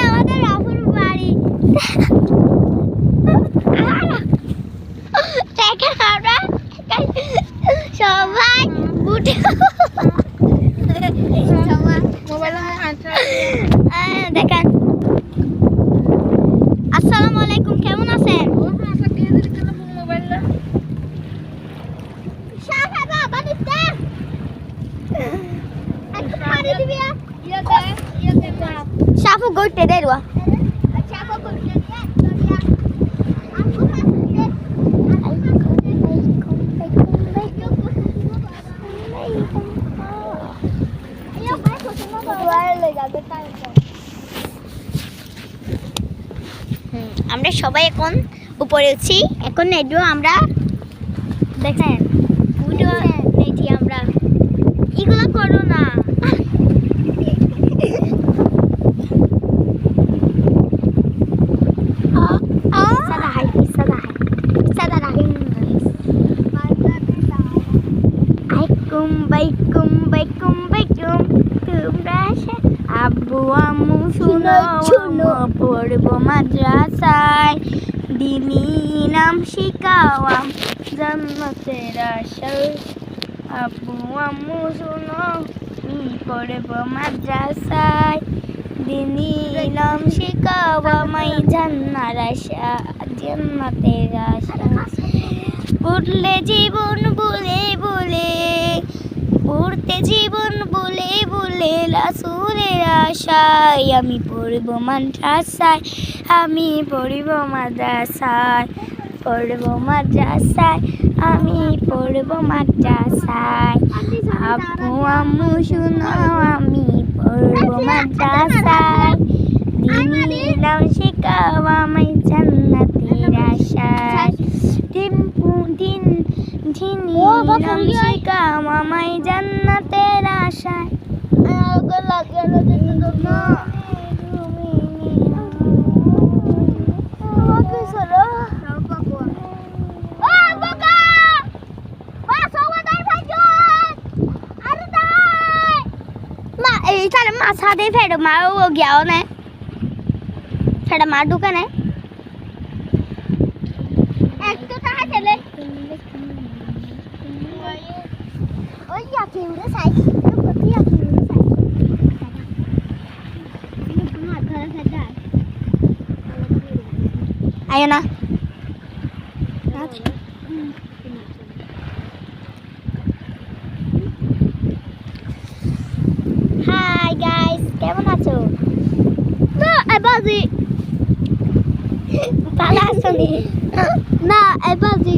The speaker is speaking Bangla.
আমাদের রাফুর বাড়ি দেখেন আমরা সবাই উঠে দেখেন। আসসালামু আলাইকুম, কেমন আছেন? Siapa gue tede dua? Siapa gue tede? আমরা সবাই এখন উপরে উঠছি। এখন নেডু আমরা দেখেন ভিডিও নেটি আমরা এগুলো করো না। আব্বু আম্মু শুনো শুনো পড়বো মাদ্রাসায় দিনী নাম শিখাওয়াম জান্নাতের আশায়। আব্বু আম্মু শুনো পড়বো মাদ্রাসায় দিনী নাম শিখাওয়াম জান্নাতের আশা জান্নাতের আশা। উঠলে জীবন বলে বলে উড়তে জীবন বলে বলে রাসূলের আশায় আমি পড়ব মাদ্রাসায় আমি পড়ব মাদ্রাসায় পড়ব মাদ্রাসায় আমি পড়ব মাদ্রাসায়। আব্বু আম্মু শুনো আমি পড়ব মাদ্রাসায় দিনী নাম শিখাও আমায় জান্নাতের আশায়। আমায় জান্নাতের আশায়। এইখানে মাছা দিয়ে ফেরো মাও গিয়াও না ফেরা মা ঢুকানে একটু টাকা চলে ওই যাকে উড়ে সাইজ কত যাকে উড়ে সাইজ হাত ধরা থাকে আয় না হাই গাইস, কেমন আছো? না এবাজি ভালো আছো না এবাজি